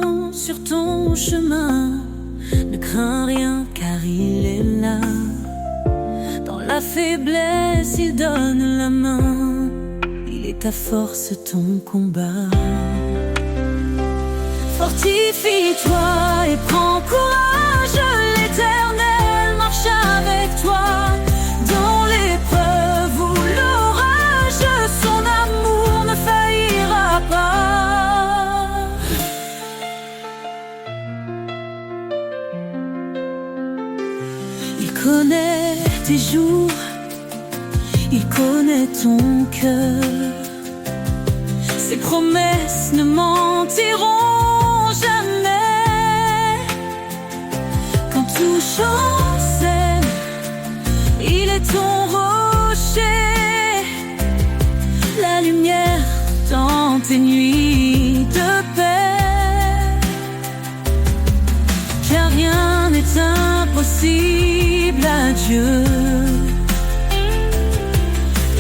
vent sur ton chemin. Ne crains rien car il est là. Dans la faiblesse, il donne la main. Il est ta force, ton combat. Fortifie-toi et prends courage. L'Éternel marche avec toi. Dans l'épreuve ou l'orage, son amour ne faillira pas. Il connaît tes jours, il connaît ton cœur. Ses promesses ne mentiront jamais. Quand tout chancelle, il est ton rocher. La lumière dans tes nuits de paix. Car rien n'est impossible à Dieu.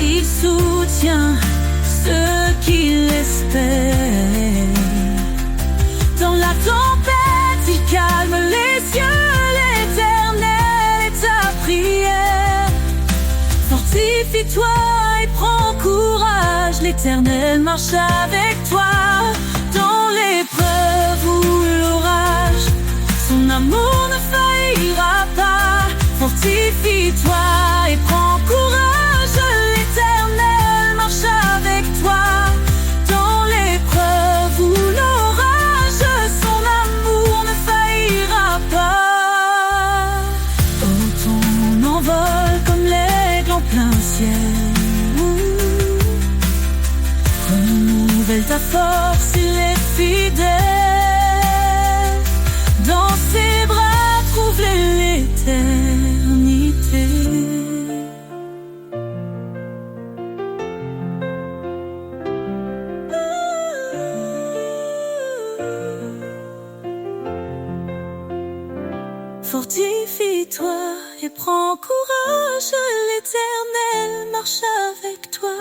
Il soutient ceux qui l'espèrent. Dans la tempête, il calme les cieux. L'Éternel est ta prière. Fortifie-toi et prends courage. L'Éternel marche avec toi. Dans l'épreuve ou l'orage, son amour ne faillira pas. Fortifie-toi et prends courage. L'Éternel marche avec toi. Dans l'épreuve ou l'orage, son amour ne faillira pas. Oh, ton envol comme l'aigle en plein ciel. Renouvelle ta force, il est fidèle. Dans ses bras, trouve l'éternité. Fortifie-toi et prends courage. L'Éternel marche avec toi.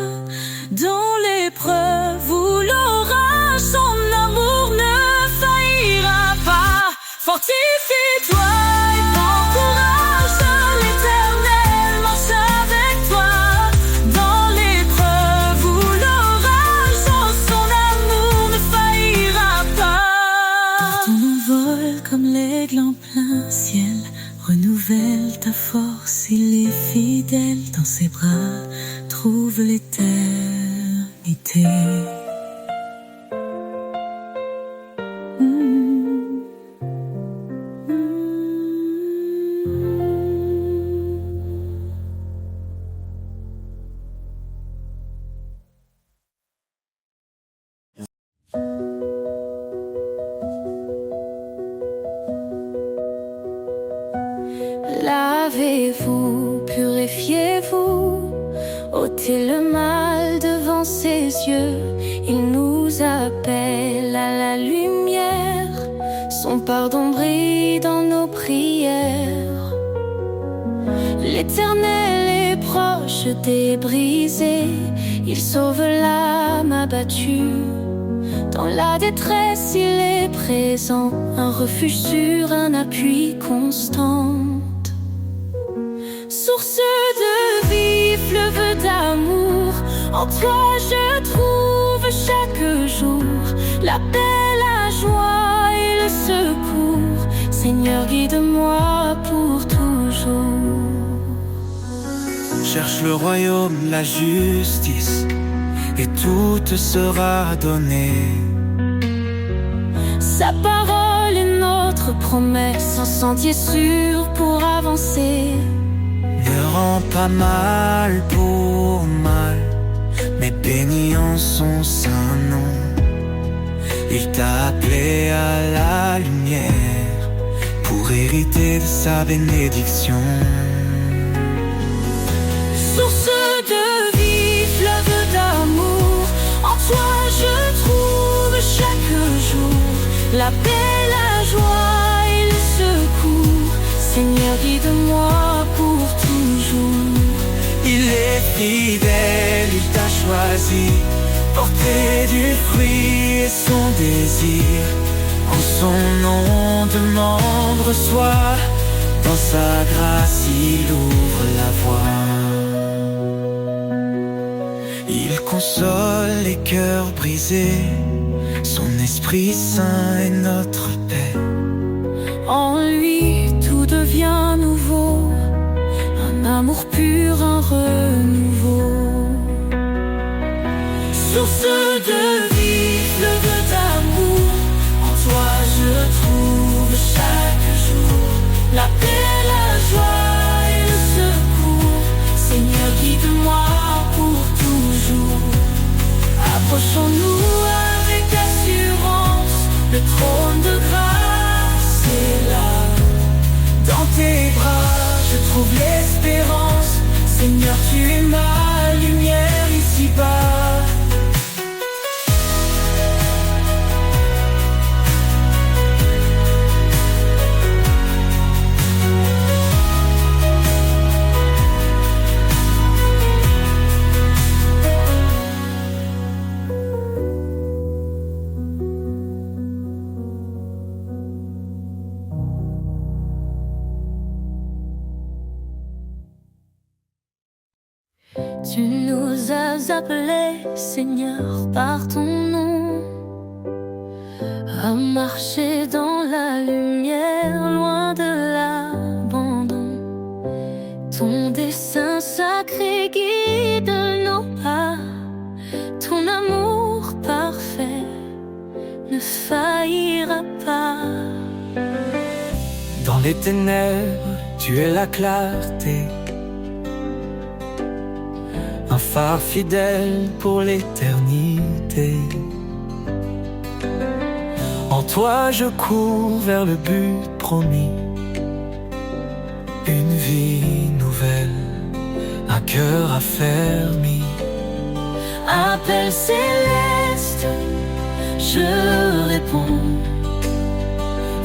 Dans l'épreuve ou l'orage, son amour ne faillira pas. Fortifie-toi et prends courage. L'Éternel marche avec toi. Dans l'épreuve ou l'orage, son amour ne faillira pas. Ton envol comme l'aigle en plein ciel. Renouvelle ta force, il est fidèle. Dans ses bras, trouve l'éternité. Lavez-vous, purifiez-vous, ôtez le mal devant ses yeux. Il nous appelle à la lumière, son pardon brille dans nos prières. L'Éternel est proche des brisés, il sauve l'âme abattue. Dans la détresse, il est présent, un refuge sûr, un appui constant. Source de vie, fleuve d'amour, en toi je trouve chaque jour la paix, la joie et le secours. Seigneur, guide-moi pour toujours. Cherche le royaume, la justice, et tout te sera donné. Sa parole est notre promesse, un sentier sûr pour avancer. Ne rends pas mal pour mal, mais bénis en son saint nom. Il t'a appelé à la lumière pour hériter de sa bénédiction. Source de vie, fleuve d'amour, en toi je trouve chaque jour la paix, la joie et le secours. Seigneur, guide-moi pour toujours. Il est fidèle, il t'a choisi, porter du fruit et son désir. En son nom demande, reçoit. Dans sa grâce, il ouvre la voie. Il console les cœurs brisés. Son Esprit Saint est notre paix. En lui, tout devient nouveau. Un amour pur, un renouveau. Source de vie, fleuve d'amour. En toi je trouve chaque jour la paix, la joie et le secours. Seigneur, guide-moi pour toujours. Approchons-nous avec assurance. Le trône de grâce est là. Dans tes bras, je trouve l'espérance. Seigneur, tu es ma lumière ici-bas. Tu nous as appelés, Seigneur, par ton nom, à marcher dans la lumière, loin de l'abandon. Ton dessein sacré guide nos pas, ton amour parfait ne faillira pas. Dans les ténèbres, tu es la clarté, un phare fidèle pour l'éternité. En toi je cours vers le but promis, une vie nouvelle, un cœur affermi. Appel céleste, je réponds.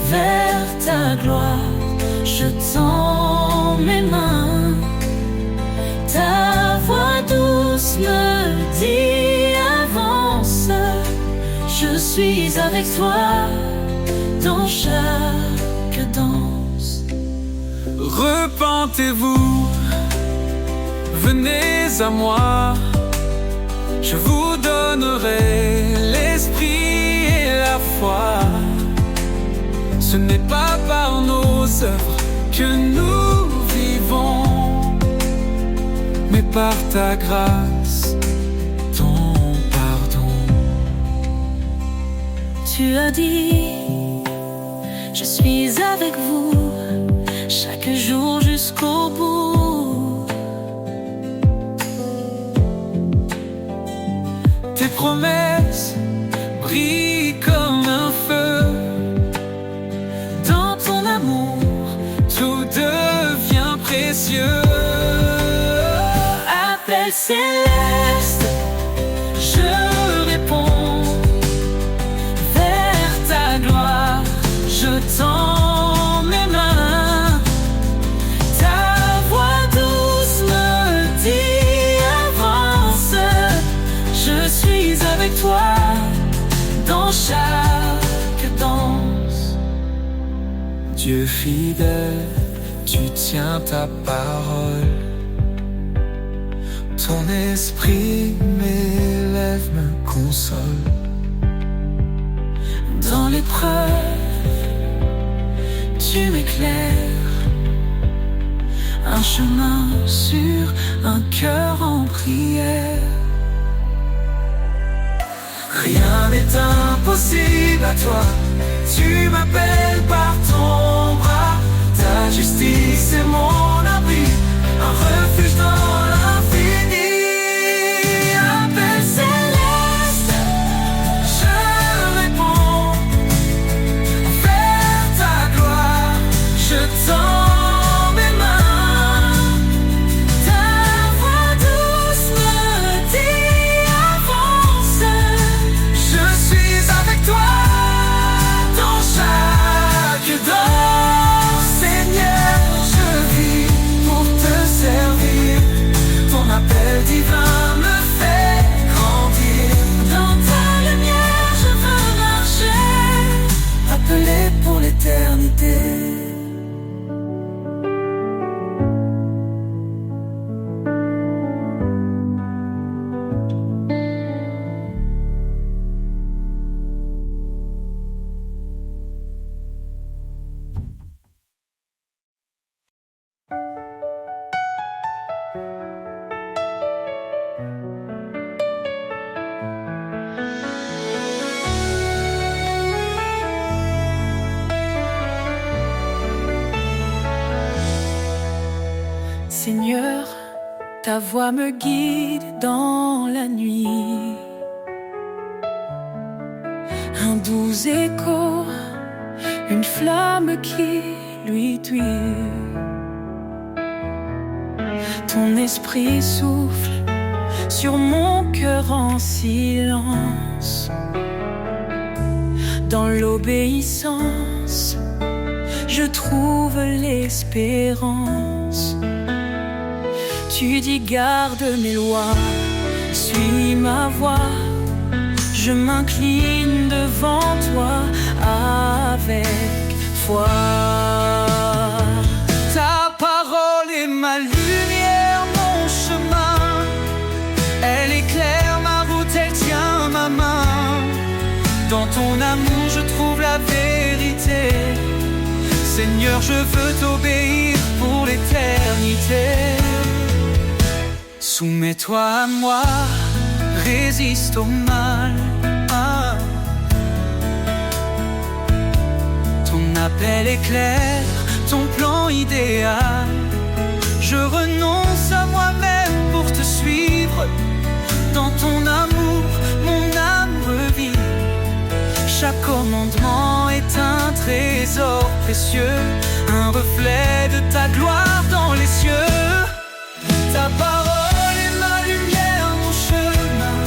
Vers ta gloire, je tends mes mains. Ta voix douce me dit avance. Je suis avec toi dans chaque danse. Repentez-vous, venez à moi. Je vous donnerai l'esprit et la foi. Ce n'est pas par nos œuvres que nous vivons, mais par ta grâce, ton pardon. Tu as dit, je suis avec vous chaque jour jusqu'au bout. Tes promesses brillent comme un feu. Dans ton amour, Tout devient précieux. appel céleste, je réponds. Vers ta gloire, je tends mes mains. Ta voix douce me dit avance. Je suis avec toi dans chaque danse. Dieu fidèle, tu tiens ta parole. Ton esprit m'élève, me console. Dans l'épreuve, tu m'éclaires. Un chemin sûr, un cœur en prière. Rien n'est impossible à toi. Tu m'appelles par ton bras. Ta justice est mon abri, un refuge dans l'infini. Appel céleste, je réponds. Vers ta gloire, je tends mes mains. Ta voix douce me dit avance. Je suis avec toi dans chaque Seigneur, ta voix me guide dans la nuit. Un doux écho, une flamme qui lui tuit. Ton esprit souffle sur mon cœur en silence. Dans l'obéissance, je trouve l'espérance. Tu dis garde mes lois, suis ma voix. Je m'incline devant toi avec foi. Ta parole est ma lumière, mon chemin. Elle éclaire ma route, elle tient ma main. Dans ton amour je trouve la vérité. Seigneur, je veux t'obéir pour l'éternité. Soumets-toi à moi, résiste au mal. Ton appel est clair, ton plan idéal. Je renonce à moi-même pour te suivre. Dans ton amour, mon âme revit. Chaque commandement est un trésor précieux, un reflet de ta gloire dans les cieux. Ta parole est ma lumière, mon chemin.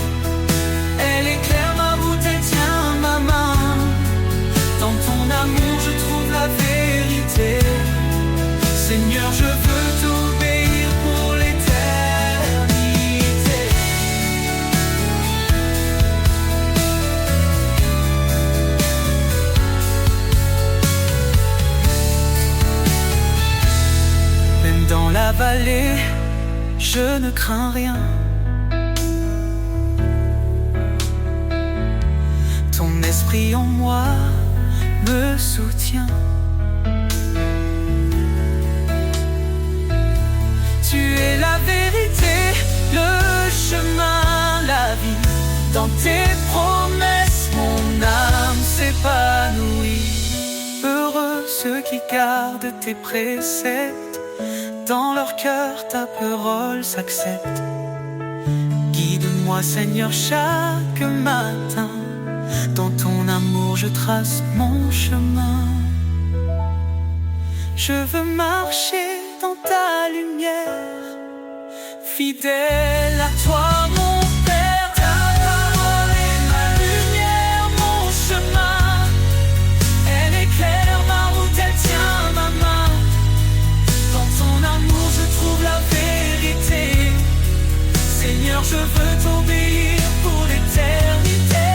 Elle éclaire ma route, elle tient ma main. Dans ton amour je trouve la vérité. Seigneur, je veux t'obéir pour l'éternité. Même dans la vallée, je ne crains rien. Ton esprit en moi me soutient. Tu es la vérité, le chemin, la vie. Dans tes promesses, mon âme s'épanouit. Heureux ceux qui gardent tes préceptes. Dans leur cœur, ta parole s'accepte. Guide-moi, Seigneur, chaque matin. Dans ton amour, je trace mon chemin. Je veux marcher dans ta lumière, fidèle à toi, mon Père. Ta parole est ma lumière, mon chemin. Elle éclaire ma route, elle tient ma main. Dans ton amour, je trouve la vérité. Seigneur, je veux t'obéir pour l'éternité.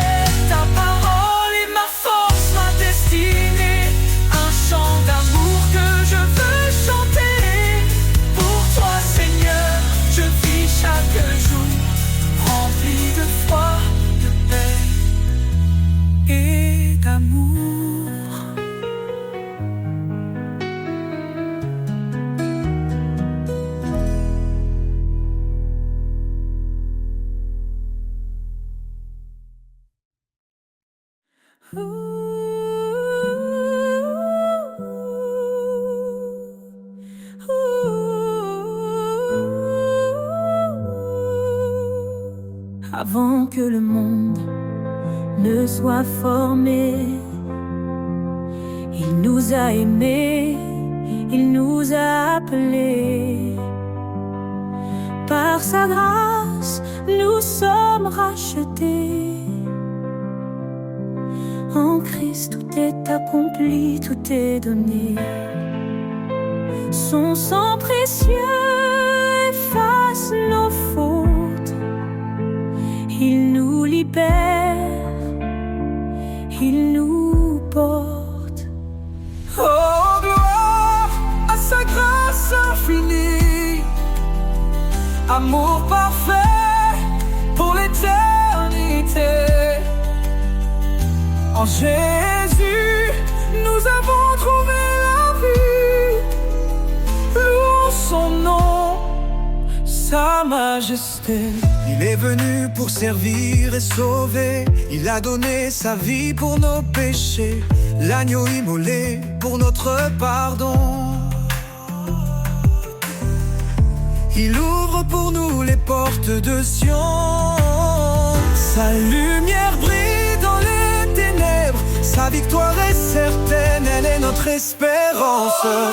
Ta parole est ma force, ma destinée. Un chant d'amour que je veux chanter. Pour toi, Seigneur, je vis chaque jour, rempli de foi, de paix et d'amour. Avant que le monde ne soit formé, il nous a aimés, il nous a appelés. Par sa grâce, nous sommes rachetés. En Christ, tout est accompli, tout est donné. Son sang précieux efface nos fautes. Il nous libère, il nous porte. Oh, gloire à sa grâce infinie. Amour parfait pour l'éternité. En Jésus, nous avons trouvé la vie. Louons son nom, sa majesté. Il est venu pour servir et sauver. Il a donné sa vie pour nos péchés. L'agneau immolé pour notre pardon. Il ouvre pour nous les portes de Sion. Sa lumière brille dans les ténèbres. Sa victoire est certaine, elle est notre espérance. Oh,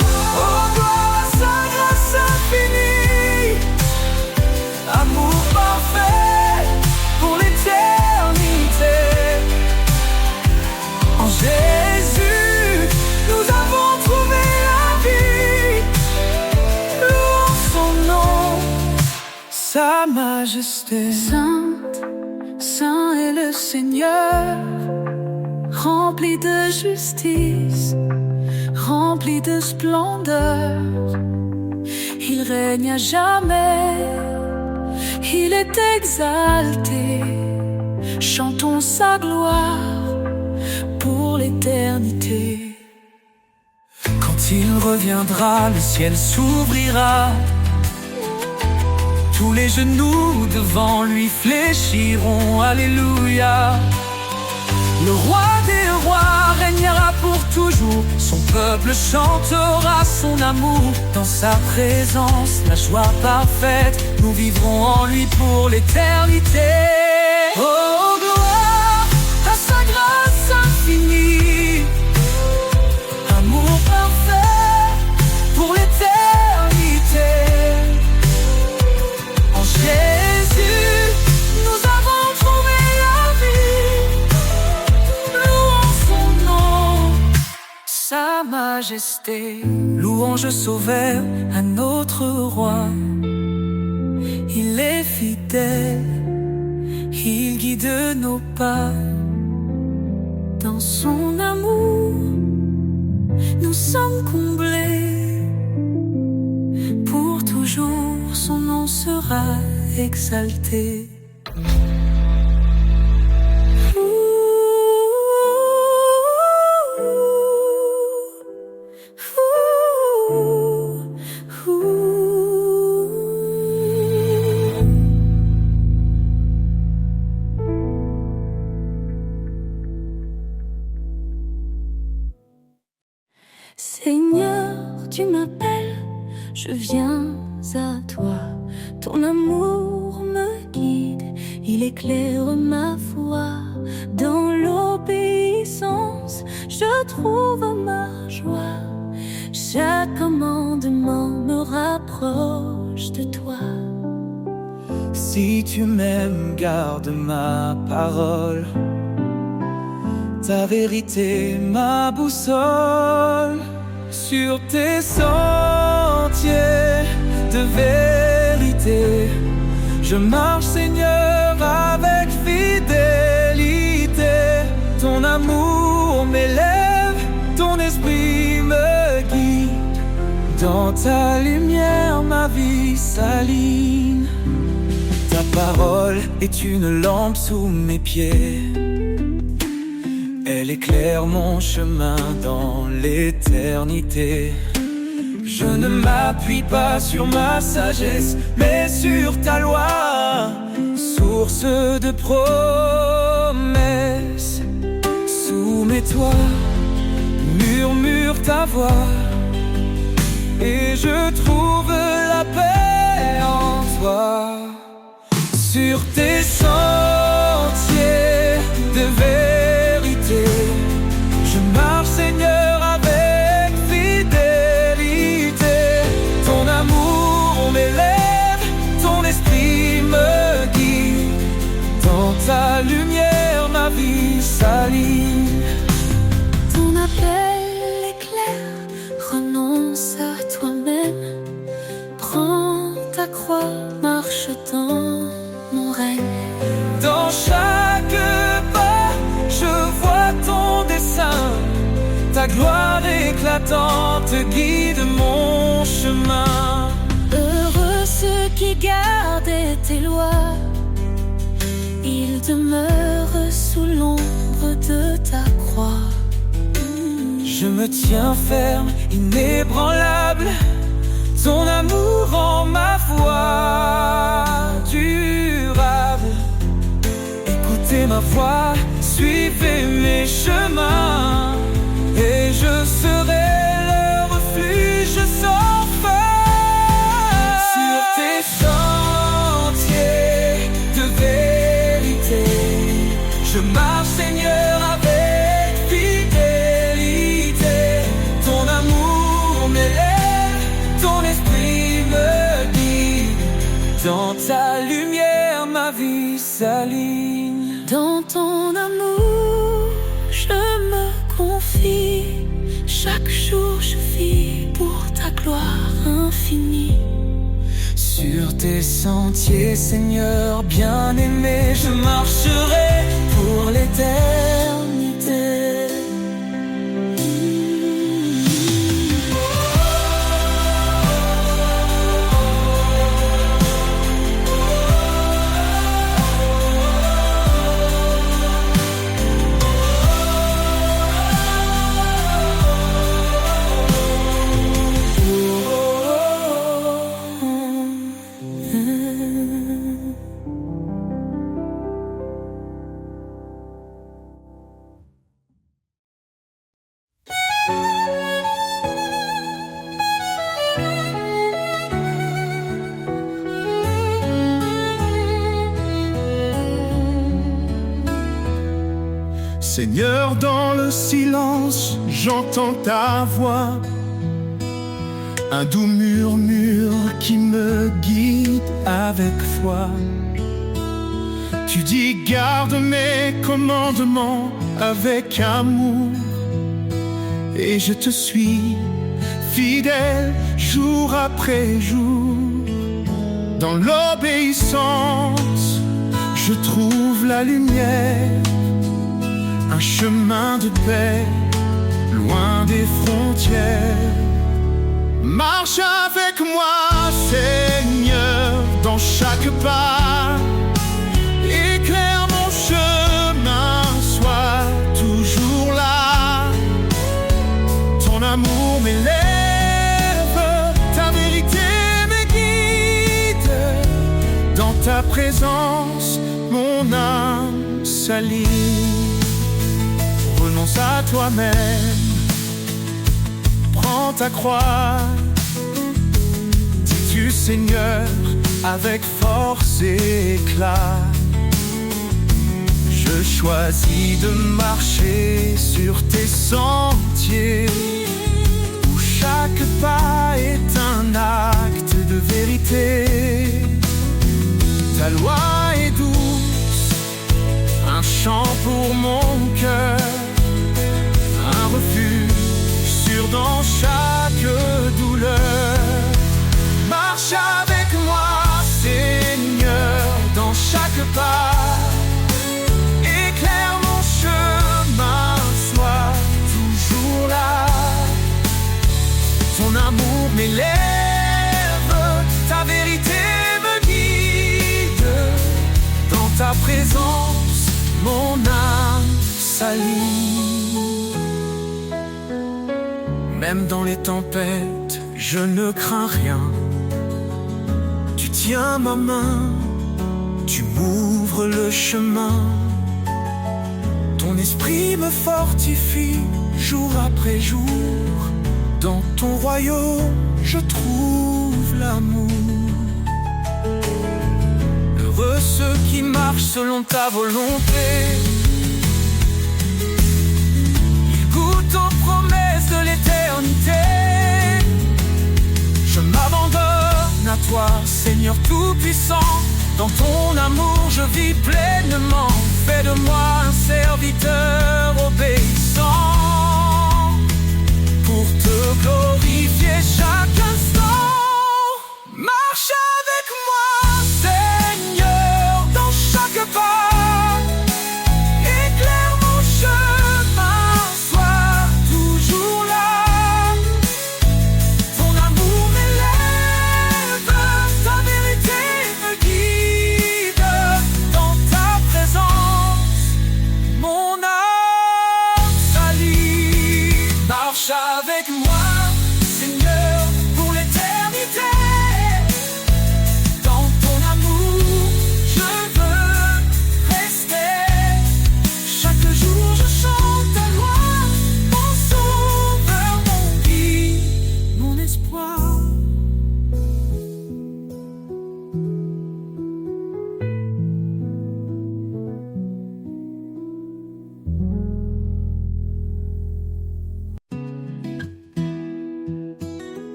gloire à sa grâce infinie, amour parfait pour l'éternité. En Jésus, nous avons trouvé la vie. Louons son nom, sa majesté. Sainte, saint est le Seigneur, rempli de justice, rempli de splendeur. Il règne à jamais, il est exalté. Chantons sa gloire pour l'éternité. Quand il reviendra, le ciel s'ouvrira. Tous les genoux devant lui fléchiront. Alléluia. Le roi des rois régnera pour toujours. Son peuple chantera son amour. Dans sa présence, la joie parfaite, nous vivrons en lui pour l'éternité. Oh, gloire à sa grâce infinie, amour parfait pour l'éternité. En Jésus, nous avons trouvé la vie. Louons son nom, sa majesté. Louange sauveur à notre roi. Il est fidèle, il guide nos pas. Dans son amour, nous sommes comblés. Pour toujours, son nom sera exalté. Seigneur, tu m'appelles, je viens à toi. Ton amour me guide, il éclaire ma foi. Dans l'obéissance, je trouve ma joie. Chaque commandement me rapproche de toi. Si tu m'aimes, garde ma parole. Ta vérité, ma boussole. Sur tes sentiers de vérité, je marche, Seigneur, avec fidélité. Ton amour m'élève, ton esprit me guide. Dans ta lumière, ma vie s'aligne. Ta parole est une lampe sous mes pieds. Elle éclaire mon chemin dans l'éternité. Je ne m'appuie pas sur ma sagesse, mais sur ta loi, source de promesses. Soumets-toi, murmure ta voix, et je trouve la paix en toi. Sur tes sentiers de vérité, je marche, Seigneur, avec fidélité. Ton amour m'élève, ton esprit me guide. Dans ta lumière, ma vie s'aligne. Ton appel est clair, renonce à toi-même. Prends ta croix, marche dans mon règne. Dans chaque pas, je vois ton dessein. Ta gloire éclatante guide mon chemin. Heureux ceux qui gardent tes lois, ils demeurent sous l'ombre de ta croix. Je me tiens ferme, inébranlable. Ton amour rend ma foi durable. Écoutez ma voix, suivez mes chemins, et je serai le refuge sans fin. Sur tes Je marche, Seigneur, avec fidélité. Ton amour m'élève, ton esprit me guide. Dans ta lumière, ma vie s'aligne. Dans ton amour, je me confie. Chaque jour je vis pour ta gloire infinie. Sur tes sentiers, Seigneur bien-aimé, je marcherai pour l'éternité. Seigneur, dans le silence, j'entends ta voix, un doux murmure qui me guide avec foi. Tu dis garde mes commandements avec amour, et je te suis fidèle jour après jour. Dans l'obéissance, je trouve la lumière, un chemin de paix, loin des frontières. Marche avec moi, Seigneur, dans chaque pas. Éclaire mon chemin, sois toujours là. Ton amour m'élève, ta vérité me guide. Dans ta présence, mon âme s'aligne. Renonce à toi-même, prends ta croix. Dis-tu, Seigneur, avec force et éclat. Je choisis de marcher sur tes sentiers, où chaque pas est un acte de vérité. Ta loi est douce, un chant pour mon cœur, un refuge sûr dans chaque douleur. Marche avec moi, Seigneur, dans chaque pas. Éclaire mon chemin, sois toujours là. Ton amour m'élève, ta vérité me guide. Dans ta présence, mon âme s'aligne. Même dans les tempêtes, je ne crains rien. Tu tiens ma main, tu m'ouvres le chemin. Ton esprit me fortifie jour après jour. Dans ton royaume, je trouve l'amour. Heureux ceux qui marchent selon ta volonté. Ils goûtent aux promesses de l'éternité. Je m'abandonne à toi, Seigneur Tout-Puissant. Dans ton amour, je vis pleinement. Fais de moi un serviteur obéissant, pour te glorifier chaque instant. Marche avec moi, Seigneur, dans chaque pas. Éclaire mon chemin, sois toujours là. Ton amour m'élève, ta vérité me guide. Dans ta présence, mon âme s'allie. Marche avec moi, Seigneur, pour l'éternité. Dans ton amour, je veux rester. Chaque jour, je chante ta loi, mon sauveur, mon guide, mon espoir.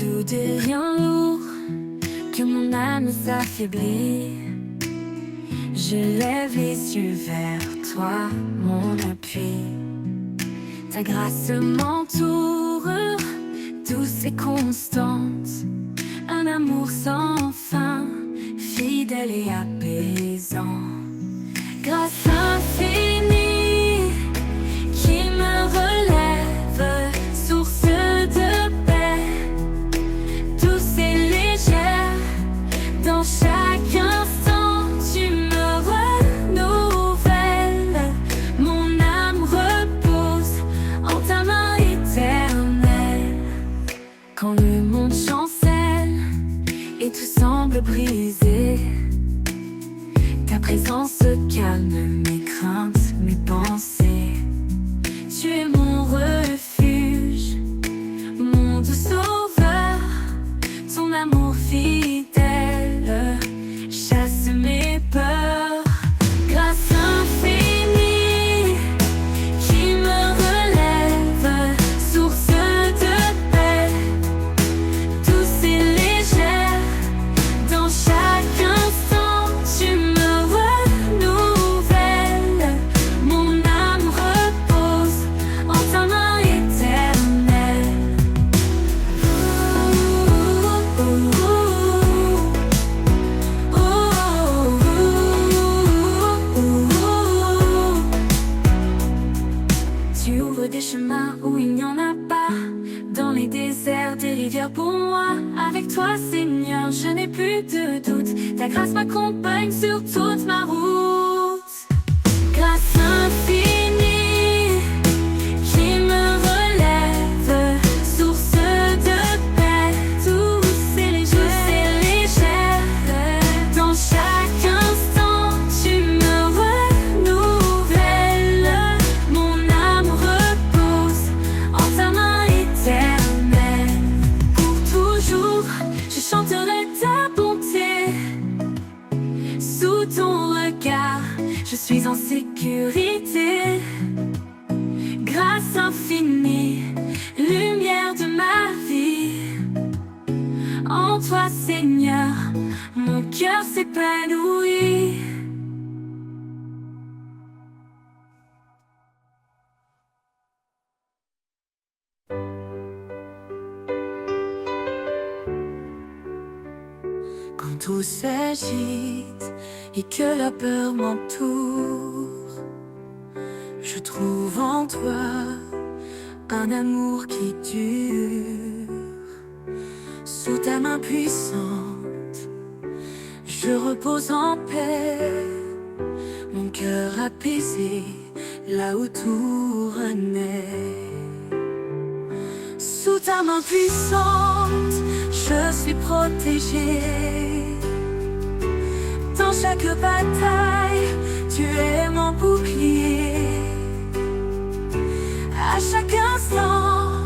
tout devient lourd, que mon âme s'affaiblit. Je lève les yeux vers toi, mon appui. Ta grâce m'entoure, douce et constante. Un amour sans fin, fidèle et apaisant. Grâce infinie qui me relève, source de paix, douce et légère. Dans chaque instant, tu me renouvelles. Mon âme repose en ta main éternelle. Quand le monde chancelle et tout semble brisé, ta présence calme mes craintes, mes pensées. Tu es mon refuge, mon doux sauveur. Ton amour fidèle chasse mes peurs. Grâce infinie qui me relève, source de paix, douce et légère. Dans chaque instant, tu me renouvelles. Mon âme repose en ta main éternelle. Tu ouvres des chemins où il n'y en a pas, dans les déserts, des rivières pour moi. Avec toi, Seigneur, je n'ai plus de doute. Ta grâce m'accompagne sur toute ma route. Grâce infinie qui me relève, source de paix, douce et légère. Dans chaque instant, tu me renouvelles. Mon âme repose en ta main éternelle. Pour toujours, je chanterai ta bonté. Sous ton regard, je suis en sécurité. Grâce infinie, lumière de ma vie. En toi, Seigneur, mon cœur s'épanouit. Quand tout s'agite et que la peur m'entoure, je trouve en toi un amour qui dure. Sous ta main puissante, je repose en paix, mon cœur apaisé là où tout renaît. Sous ta main puissante, je suis protégée. Dans chaque bataille, tu es mon bouclier. À chaque instant,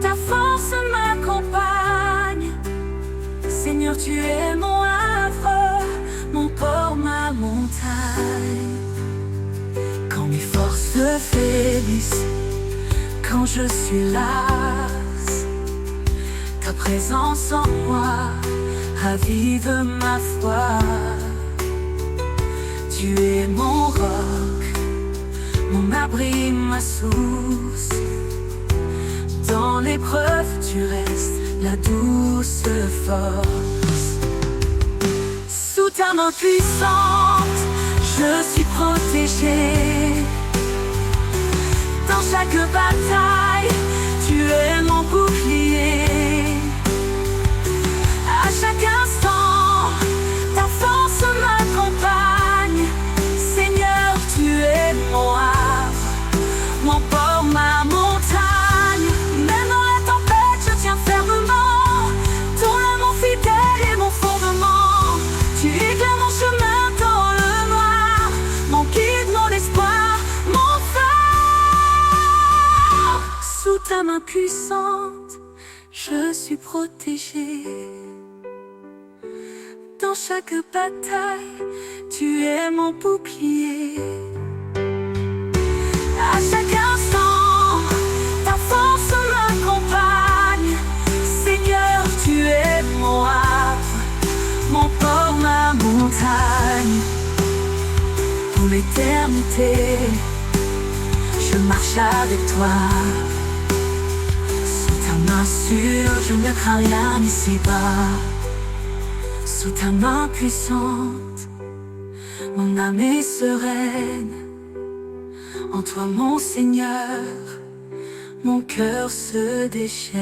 ta force m'accompagne. Seigneur, tu es mon havre, mon port, ma montagne. Quand mes forces faiblissent, quand je suis lasse, ta présence en moi ravive ma foi. Tu es mon roc, mon abri, ma source. Dans l'épreuve, tu restes la douce force. Sous ta main puissante, je suis protégée. Dans chaque bataille, tu es mon bouclier. À chaque instant, ta force m'accompagne. Seigneur, tu es mon havre, mon port, ma montagne. Même dans la tempête, je tiens fermement. Ton amour fidèle est mon fondement. Tu éclaires mon chemin dans le noir, mon guide, mon espoir, mon phare. Sous ta main puissante, je suis protégée. Dans chaque bataille, tu es mon bouclier. À chaque instant, ta force m'accompagne. Seigneur, je marche avec toi. Sous ta main sûre, je ne crains rien ici-bas. Sous ta main puissante, mon âme est sereine. En toi, mon Seigneur, mon cœur se déchaîne.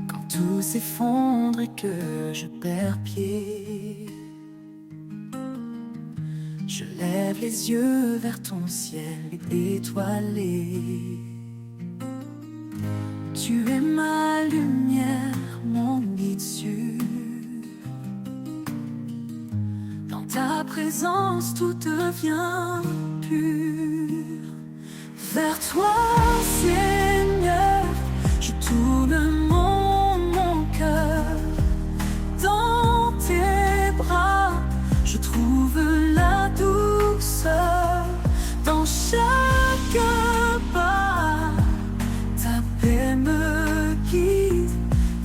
Quand tout s'effondre et que je perds pied, je lève les yeux vers ton ciel étoilé. Tu es ma lumière, mon guide sûr. Dans ta présence, tout devient pur. Vers toi, Seigneur, je tourne mon cœur. Dans tes bras, je trouve la douceur. Dans chaque pas, ta paix me guide.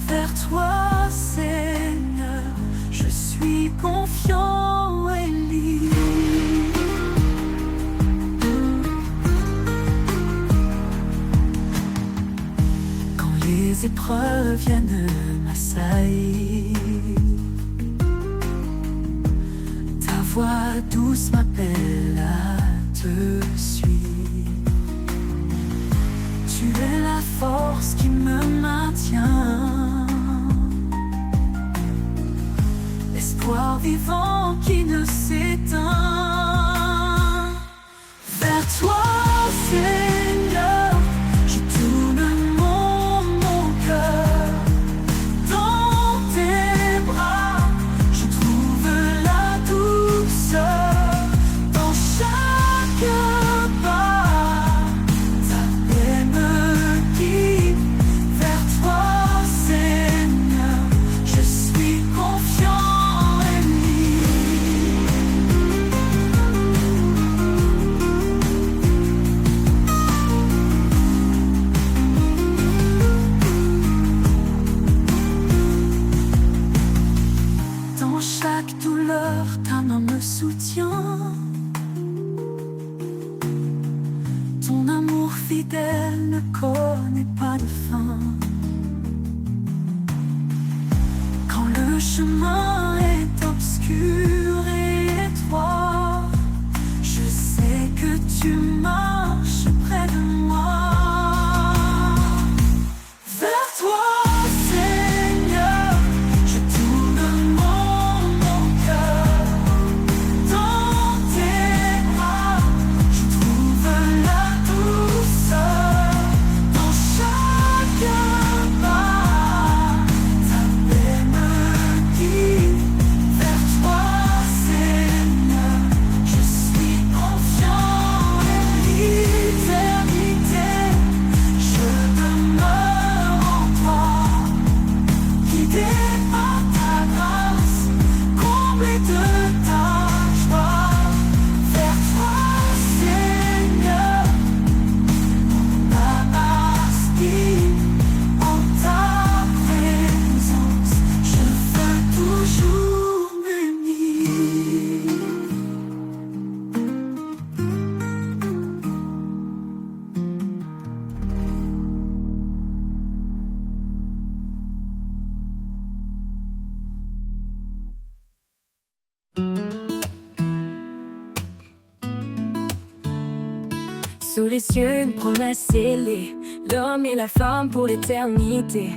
Vers toi, Seigneur, je suis confiant et libre. Quand les épreuves viennent m'assaillir, ta voix douce m'appelle à te suivre. Tu es la force qui me maintient, l'espoir vivant qui ne s'éteint. Vers toi, Seigneur, je tourne mon cœur. Dans tes bras, je trouve la douceur. Dans chaque pas, ta paix me guide. Vers toi, Seigneur, je suis confiant et libre. Dans chaque douleur, ta main me soutient. Ton amour fidèle ne connaît pas de fin. Quand le chemin est obscur et étroit, je sais que tu marches près de moi. Vers toi, Seigneur, je tourne mon cœur. Dans tes bras, je trouve la douceur. Dans chaque pas, ta paix me guide. Vers toi, Seigneur, je suis confiant et l'éternité, je demeure en toi. Guidé par ta grâce, comblé de ta joie. Vers toi, Seigneur, mon âme aspire. En ta présence, je veux toujours m'unir. Sous les cieux, une promesse scellée, l'homme et la femme pour l'éternité.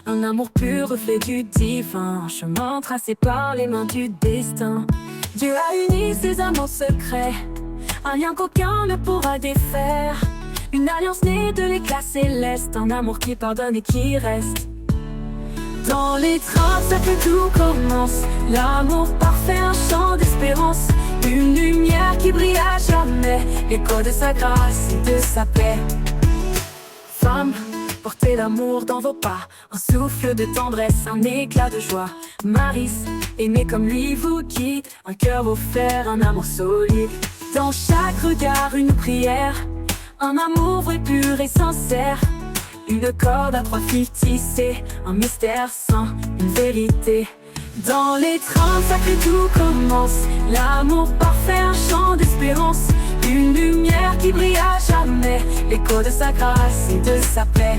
Un amour pur, reflet du divin, chemin tracé par les mains du destin. Dieu a uni ses amants secrets, un lien qu'aucun ne pourra défaire. Une alliance née de l'éclat céleste, un amour qui pardonne et qui reste. Dans l'étreinte, ça que tout commence, l'amour parfait, un chant d'espérance. Une lumière qui brille à jamais, l'écho de sa grâce et de sa paix. Femme, portez l'amour dans vos pas, un souffle de tendresse, un éclat de joie. Maris, Aimer comme lui vous guide, un cœur offert, un amour solide. Dans chaque regard une prière, un amour vrai, pur et sincère. Une corde à 3 fils tissée, un mystère sans une vérité. Dans les 30 sacrés tout commence, l'amour parfait, un chant d'espérance. Une lumière qui brille à jamais, l'écho de sa grâce et de sa paix.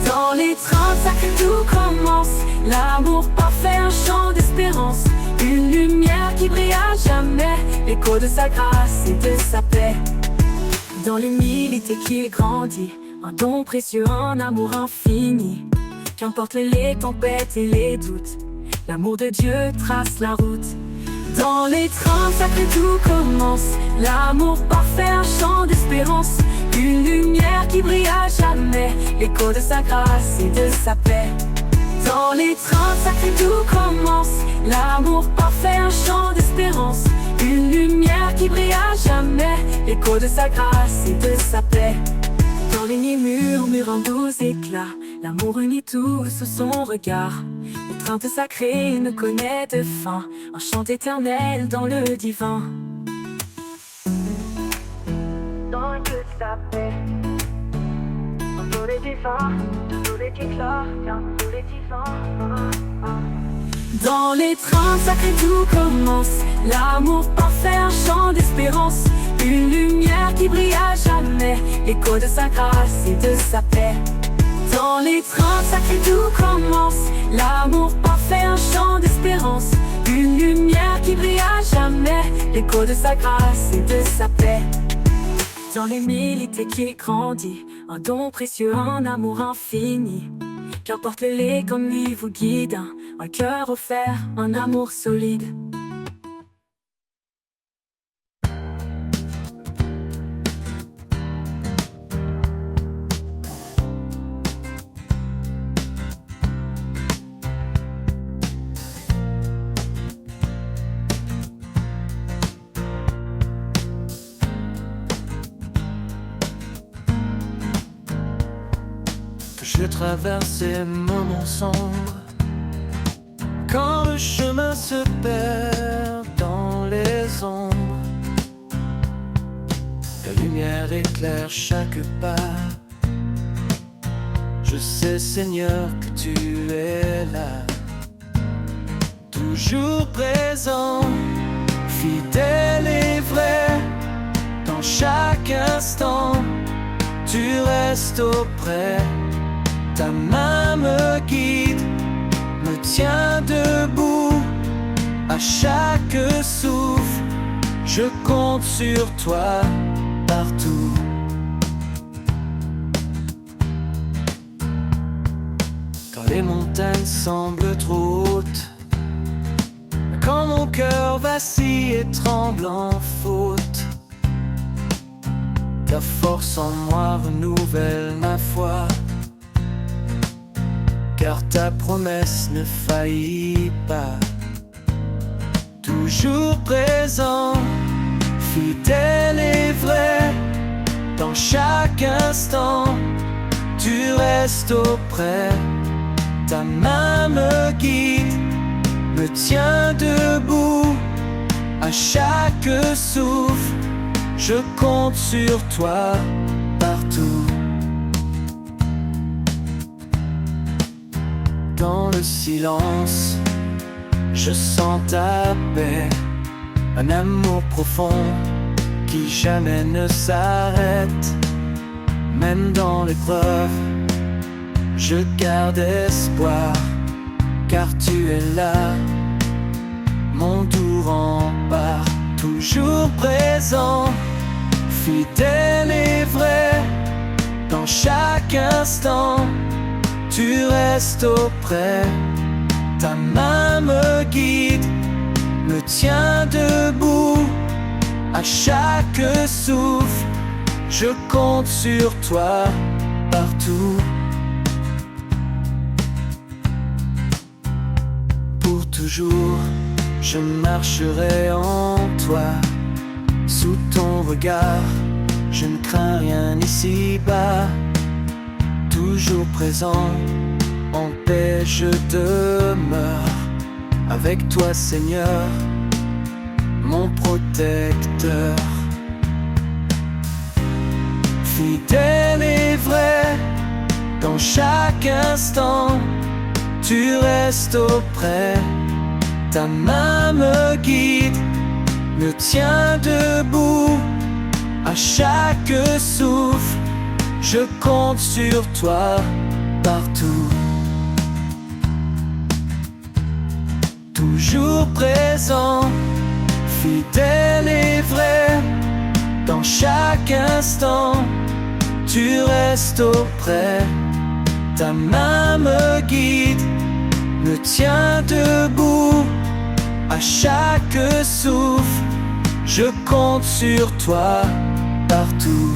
Dans les 30 sacrés tout commence, l'amour parfait, un chant d'espérance. Une lumière qui brille à jamais, l'écho de sa grâce et de sa paix. Dans l'humilité qui grandit, un don précieux, un amour infini. Qu'importe les tempêtes et les doutes, l'amour de Dieu trace la route. Dans les 30 sacrés tout commence, l'amour parfait, un chant d'espérance. Une lumière qui brille à jamais, l'écho de sa grâce et de sa paix. Dans les 30 sacrés tout commence, l'amour parfait, un chant d'espérance. Une lumière qui brille à jamais, l'écho de sa grâce et de sa paix. Dans les nids murmure un doux éclat, l'amour unit tous sous son regard. L'étreinte sacrée ne connaît de fin, un chant éternel dans le divin. Dans toute sa paix, un soleil divin, un soleil qui éclate, un soleil divin. Dans les 30 sacrés tout commence, l'amour parfait, un chant d'espérance. Une lumière qui brille à jamais, l'écho de sa grâce et de sa paix. Dans les 30 sacrés tout commence, l'amour parfait, un chant d'espérance. Une lumière qui brille à jamais, l'écho de sa grâce et de sa paix. Dans l'humilité qui grandit, un don précieux, un amour infini. Qu'importe les comme lui vous guide, un cœur offert, un amour solide. Je traverse ces moments sombres, quand le chemin se perd dans les ombres. La lumière éclaire chaque pas. Je sais, Seigneur, que tu es là, toujours présent, fidèle et vrai. Dans chaque instant, tu restes auprès. Ta main me guide, me tient debout. À chaque souffle, je compte sur toi partout. Quand les montagnes semblent trop hautes, quand mon cœur vacille et tremble en faute, ta force en moi renouvelle ma foi. Car ta promesse ne faillit pas. Toujours présent, fidèle et vrai. Dans chaque instant, tu restes auprès. Ta main me guide, me tient debout. À chaque souffle, je compte sur toi partout. Dans le silence, je sens ta paix, un amour profond qui jamais ne s'arrête. Même dans l'épreuve, je garde espoir, car tu es là, mon doux rempart. Toujours présent, fidèle et vrai, dans chaque instant, tu restes auprès. Ta main me guide, me tient debout. À chaque souffle, je compte sur toi partout. Pour toujours, je marcherai en toi. Sous ton regard, je ne crains rien ici-bas. Toujours présent, en paix je demeure. avec toi Seigneur, mon protecteur. Fidèle et vrai, dans chaque instant, tu restes auprès. Ta main me guide, me tient debout. À chaque souffle, je compte sur toi partout. Toujours présent, fidèle et vrai, dans chaque instant, tu restes auprès. Ta main me guide, me tient debout. À chaque souffle, je compte sur toi partout.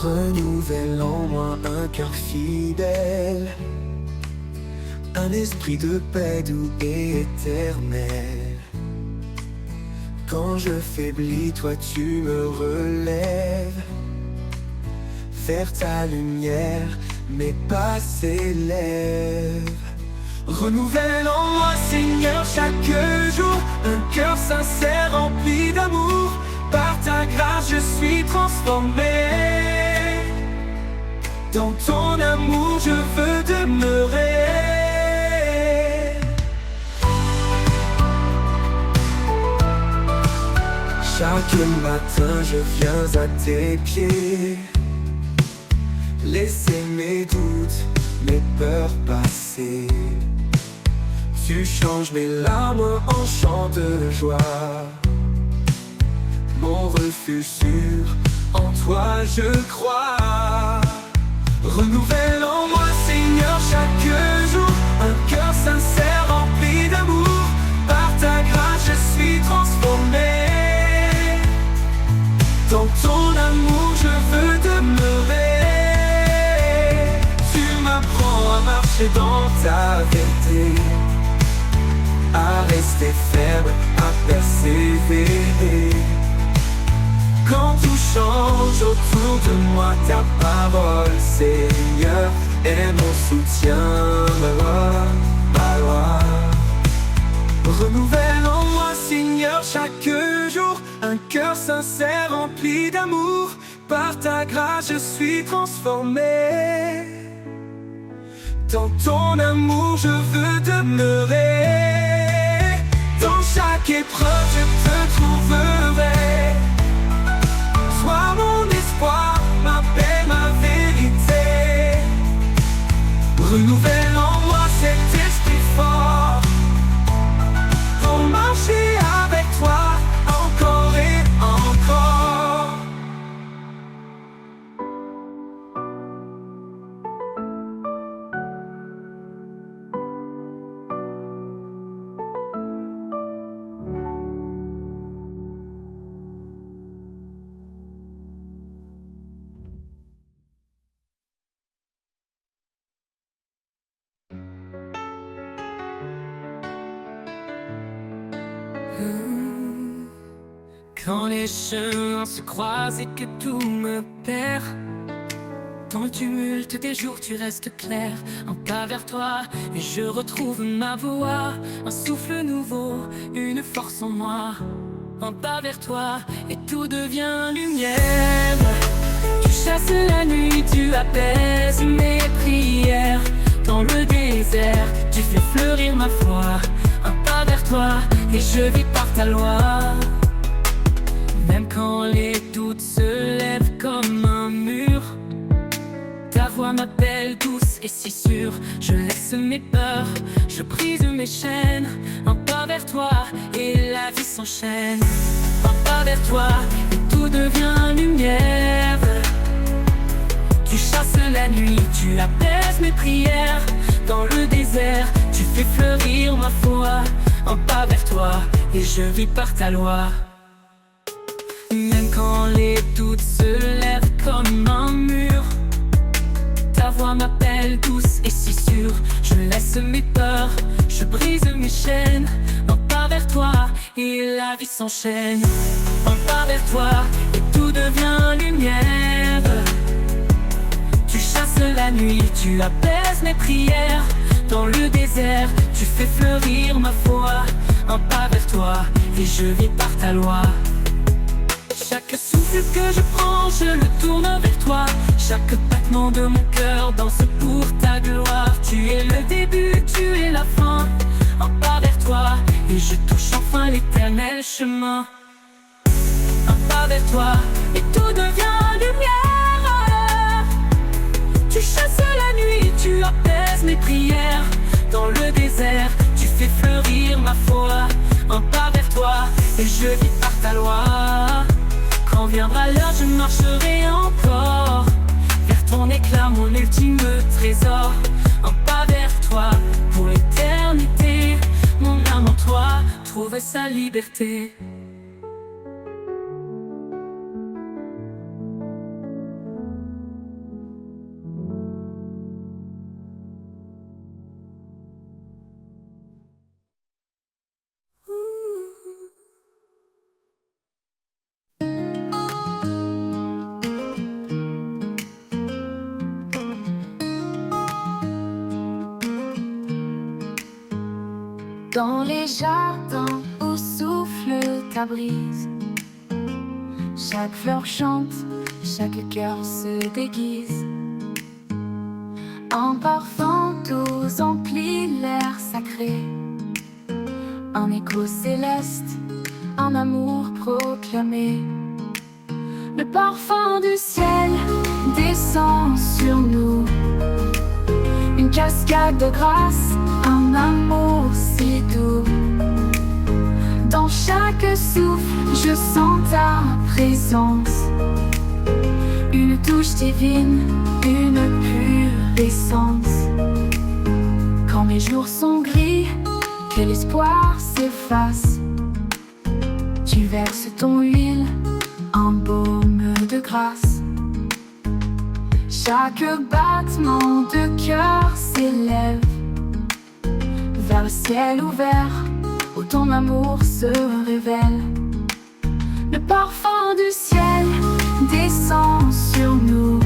Renouvelle en moi un cœur fidèle, un esprit de paix doux et éternel. Quand je faiblis, toi tu me relèves. Vers ta lumière, mes pas s'élèvent. Renouvelle en moi, Seigneur, chaque jour un cœur sincère rempli d'amour. Par ta grâce, je suis transformé. Dans ton amour, je veux demeurer. Chaque matin, je viens à tes pieds. Laisser mes doutes, mes peurs passer. Tu changes mes larmes en chants de joie. Mon refuge sûr, en toi je crois. Renouvelle en moi, Seigneur, chaque jour un cœur sincère rempli d'amour. Par ta grâce, je suis transformé. Dans ton amour, je veux demeurer. Tu m'apprends à marcher dans ta vérité, à rester ferme, à persévérer. Quand tout change autour de moi, ta parole, Seigneur, est mon soutien, ma loi. Renouvelle en moi, Seigneur, chaque jour un cœur sincère rempli d'amour. Par ta grâce, je suis transformé. Dans ton amour, je veux demeurer. Dans chaque épreuve, je te trouverai. Sois mon espoir, ma paix, ma vérité. Renouvelle en moi cet esprit fort pour marcher avec toi encore et encore. Quand les chemins se croisent et que tout me perd, dans le tumulte des jours tu restes clair. Un pas vers toi et je retrouve ma voix. Un souffle nouveau, une force en moi. Un pas vers toi et tout devient lumière. Tu chasses la nuit, tu apaises mes prières. Dans le désert, tu fais fleurir ma foi. Un pas vers toi et je vis par ta loi. Même quand les doutes se lèvent comme un mur, ta voix m'appelle douce et si sûre. Je laisse mes peurs, je brise mes chaînes. Un pas vers toi et la vie s'enchaîne. Un pas vers toi et tout devient lumière. Tu chasses la nuit, tu apaises mes prières. Dans le désert, tu fais fleurir ma foi. Un pas vers toi et je vis par ta loi. Même quand les doutes se lèvent comme un mur, ta voix m'appelle douce et si sûre. Je laisse mes peurs, je brise mes chaînes. Un pas vers toi et la vie s'enchaîne. Un pas vers toi et tout devient lumière. Tu chasses la nuit, tu apaises mes prières. Dans le désert, tu fais fleurir ma foi. Un pas vers toi et je vis par ta loi. Chaque souffle que je prends, je le tourne vers toi. Chaque battement de mon cœur danse pour ta gloire. Tu es le début, tu es la fin. Un pas vers toi et je touche enfin l'éternel chemin. Un pas vers toi et tout devient lumière. Tu chasses la nuit, tu apaises mes prières. Dans le désert, tu fais fleurir ma foi. Un pas vers toi et je vis par ta loi. Quand viendra l'heure, je marcherai encore vers ton éclat, mon ultime trésor. Un pas vers toi pour l'éternité. Mon âme en toi trouve sa liberté. Dans les jardins où souffle ta brise, chaque fleur chante, chaque cœur se déguise. Un parfum doux emplit l'air sacré, un écho céleste, un amour proclamé. Le parfum du ciel descend sur nous, une cascade de grâce, un amour si doux. Dans chaque souffle, je sens ta présence, une touche divine, une pure essence. Quand mes jours sont gris, que l'espoir s'efface, tu verses ton huile, un baume de grâce. Chaque battement de cœur s'élève vers le ciel ouvert, où ton amour se révèle. Le parfum du ciel descend sur nous,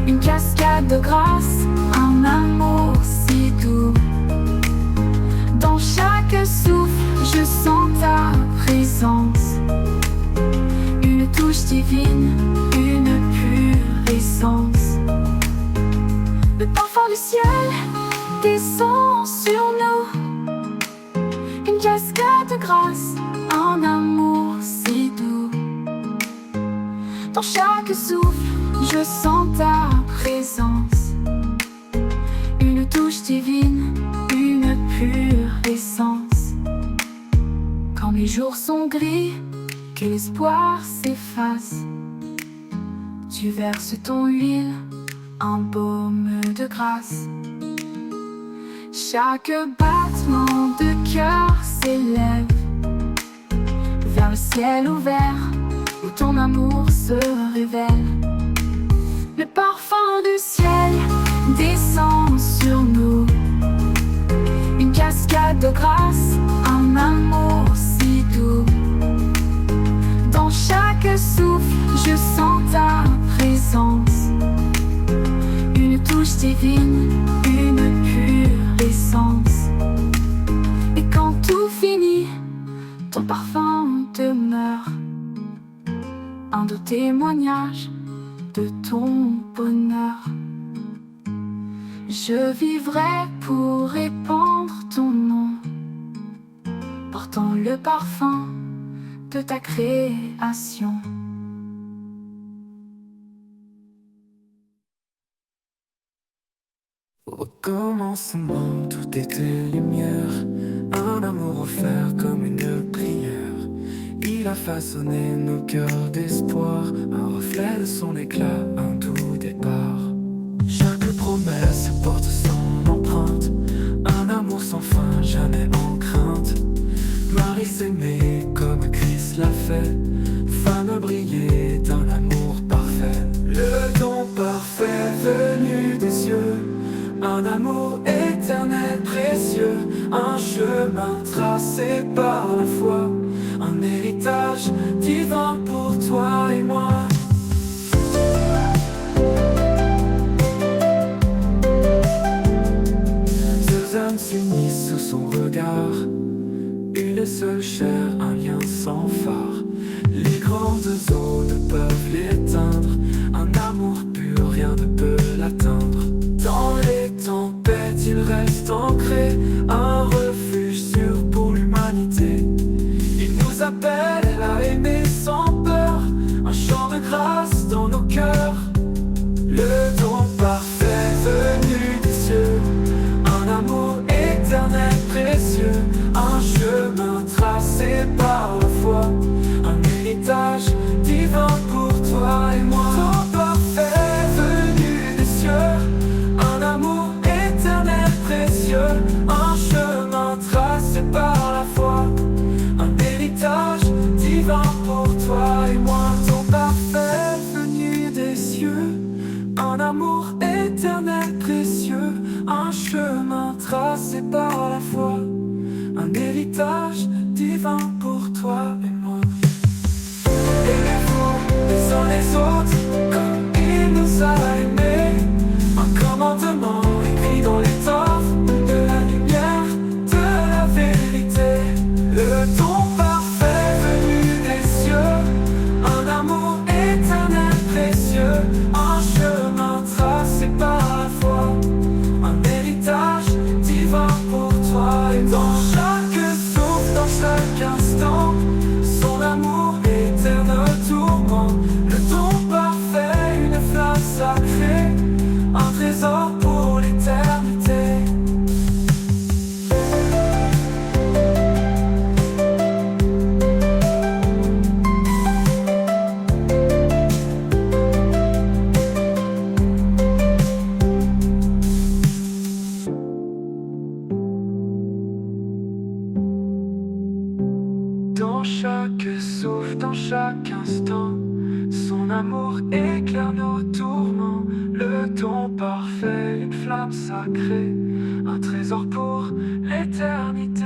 une cascade de grâce, un amour si doux. Dans chaque souffle, je sens ta présence, une touche divine, une pure essence. Le parfum du ciel descend sur nous, une cascade de grâce, un amour si doux. Dans chaque souffle, je sens ta présence, une touche divine, une pure essence. Quand mes jours sont gris, que l'espoir s'efface, tu verses ton huile, un baume de grâce. Chaque battement de cœur s'élève vers le ciel ouvert, où ton amour se révèle. Le parfum du ciel descend sur nous, une cascade de grâce, un amour si doux. Dans chaque souffle, je sens ta présence, une touche divine, une pure essence. Et quand tout finit, ton parfum demeure, un doux témoignage de ton bonheur. Je vivrai pour répandre ton nom, portant le parfum de ta création. Au commencement, tout était lumière, un amour offert comme une prière. Il a façonné nos cœurs d'espoir, un reflet de son éclat, un doux départ. Chaque promesse porte son empreinte, un amour sans fin, jamais en crainte. Marie s'aimait comme Christ l'a fait, femme brillait d'un amour parfait. Le don parfait venu Un amour éternel, précieux, un chemin tracé par la foi, un héritage divin pour toi et moi. Deux âmes s'unissent sous son regard, une seule chair, un lien sans phare. Les grandes eaux ne peuvent l'éteindre, un amour pur, rien ne peut l'atteindre. Dans les tempêtes, il reste ancré, un refuge sûr pour l'humanité. Il nous appelle à aimer sans peur, un chant de grâce dans nos cœurs. Le don parfait venu des cieux, un amour éternel précieux, un chemin tracé par la foi, un héritage divin pour toi et moi. Don parfait venu des cieux, un amour éternel précieux, un chemin tracé par la foi, un héritage divin pour toi et moi. Don parfait venu des cieux, un amour éternel précieux, un chemin tracé par la foi, un héritage divin pour toi et moi. Aimez-vous les uns les autres comme il nous a aimés, un commandement écrit dans l'étoffe de la lumière, de la vérité. Le don parfait venu des cieux, un amour éternel précieux, un chemin tracé par la foi, un héritage divin pour toi et dans chaque souffle, dans chaque instant, son amour éternel tourment. Le don parfait, une flamme sacrée, un trésor pour l'éternité. Dans chaque souffle, dans chaque instant, son amour éclaire nos tourments. Le don parfait, une flamme sacrée, un trésor pour l'éternité.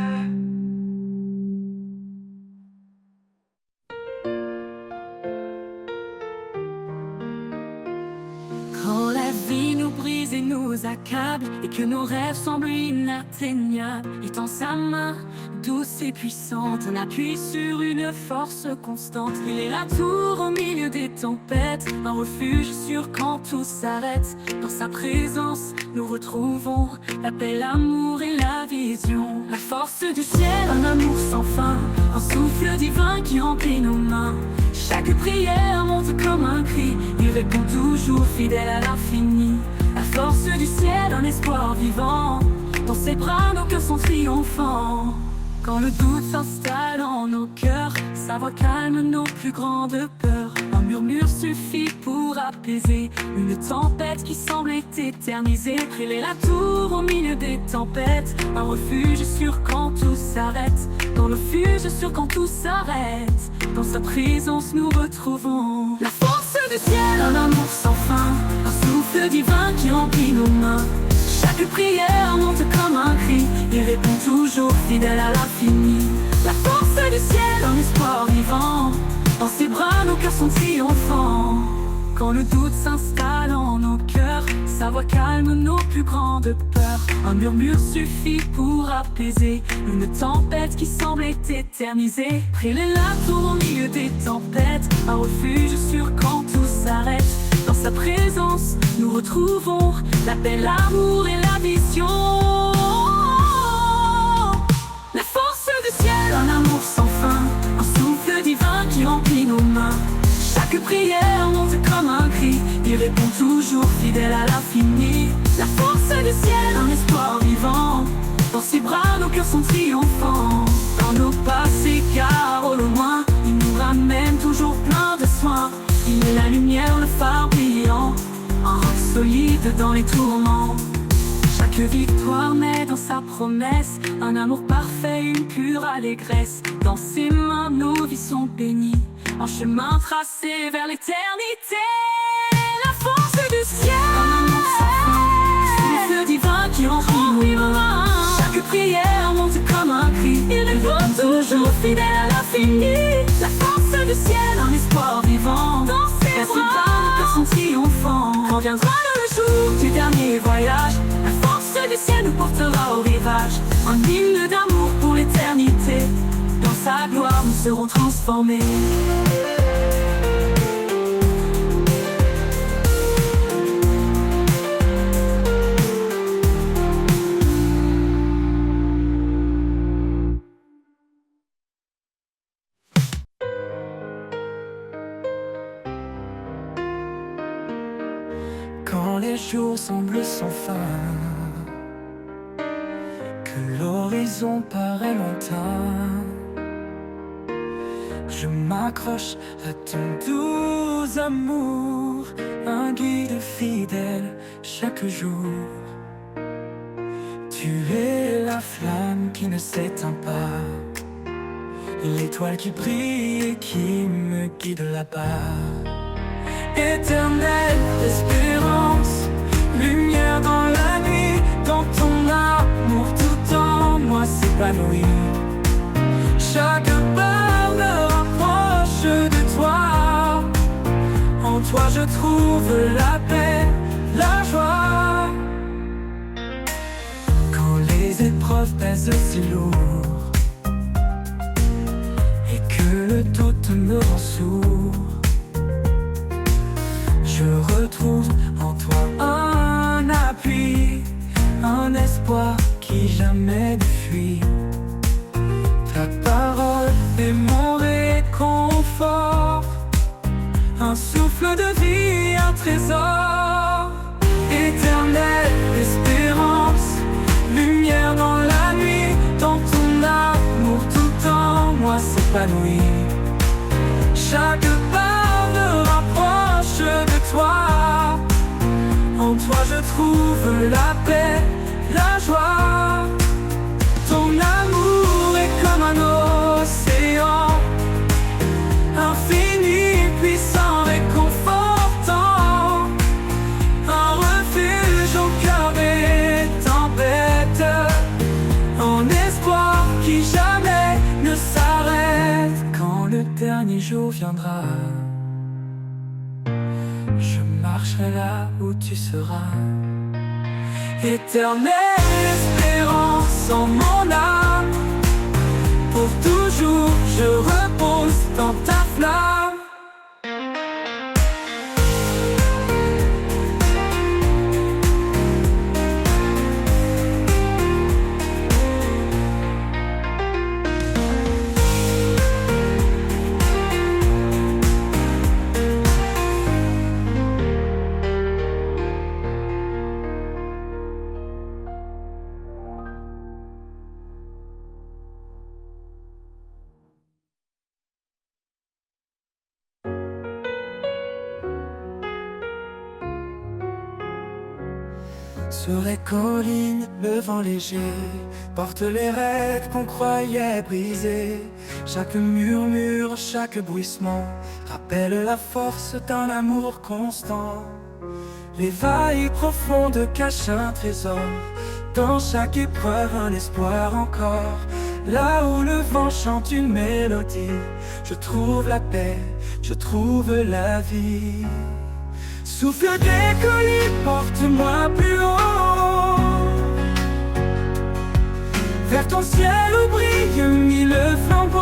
Quand la vie nous brise et nous accable, et que nos rêves semblent inatteignables, il tend sa main douce et puissante, un appui sur une force constante. Il est la tour au milieu des tempêtes, un refuge sûr quand tout s'arrête. Dans sa présence, nous retrouvons la paix, l'amour et la vision. La force du ciel, un amour sans fin, un souffle divin qui remplit nos mains. Chaque prière monte comme un cri, il répond toujours fidèle à l'infini. La force du ciel, un espoir vivant, dans ses bras nos cœurs sont triomphants. Quand le doute s'installe en nos cœurs, sa voix calme nos plus grandes peurs. Un murmure suffit pour apaiser une tempête qui semble éternisée. Elle est la tour au milieu des tempêtes, un refuge sûr quand tout s'arrête. Dans le refuge sûr quand tout s'arrête, dans sa présence nous retrouvons la force du ciel, un amour sans fin, un souffle divin qui remplit nos mains. Chaque prière monte comme un cri, il répond toujours fidèle à l'infini. La force du ciel, un espoir vivant, dans ses bras nos cœurs sont triomphants. Quand le doute s'installe en nos cœurs, sa voix calme nos plus grandes peurs. Un murmure suffit pour apaiser une tempête qui semble éternisée. Elle est la tour au milieu des tempêtes, un refuge sûr quand tout s'arrête. Dans sa présence, nous retrouvons la paix, l'amour et la vision. La force du ciel, un amour sans fin, un souffle divin qui remplit nos mains. Chaque prière monte comme un cri, il répond toujours fidèle à l'infini. La force du ciel, un espoir vivant, dans ses bras nos cœurs sont triomphants. Dans nos passés car au loin, il nous ramène toujours plein de soins. Il est la lumière, le phare brillant, un roc solide dans les tourments. Chaque victoire naît dans sa promesse, un amour parfait, une pure allégresse. Dans ses mains nos vies sont bénies, un chemin tracé vers l'éternité. La force du ciel, un amour sans fin, souffle divin toujours fidèle à l'infini. La force du ciel, un espoir vivant. Dans ses bras, le cœur sont triomphant. Quand viendra le jour du dernier voyage, la force du ciel nous portera au rivage. Un hymne d'amour pour l'éternité. Dans sa gloire, nous serons transformés. Quand les jours semblent sans fin, que l'horizon paraît lointain, je m'accroche à ton doux amour, un guide fidèle chaque jour. Tu es la flamme qui ne s'éteint pas, l'étoile qui brille et qui me guide là-bas. Éternelle espérance, lumière dans la nuit, dans ton amour tout en moi s'épanouit. Chaque pas me rapproche de toi, en toi je trouve la paix, la joie. Quand les épreuves pèsent si lourd et que le doute me rend sourd, je retrouve en toi un appui, un espoir qui jamais ne fuit. Ta parole est mon réconfort, un souffle de vie, un trésor. Éternelle espérance, lumière dans la nuit, dans ton amour tout en moi s'épanouit. Chaque pas me rapproche de toi, en toi je trouve la paix, la joie. Ton amour est comme un océan, infini, puissant, réconfortant, un refuge au cœur des tempêtes, un espoir qui jamais ne s'arrête. Quand le dernier jour viendra, je marcherai là où tu seras. Éternelle espérance en mon âme, pour toujours je repose dans ta flamme. Sur les collines, le vent léger porte les rêves qu'on croyait brisés. Chaque murmure, chaque bruissement rappelle la force d'un amour constant. Les vagues profondes cachent un trésor, dans chaque épreuve un espoir encore. Là où le vent chante une mélodie, je trouve la paix, je trouve la vie. Souffle des collines, porte-moi plus haut, vers ton ciel où brille mille flambeaux.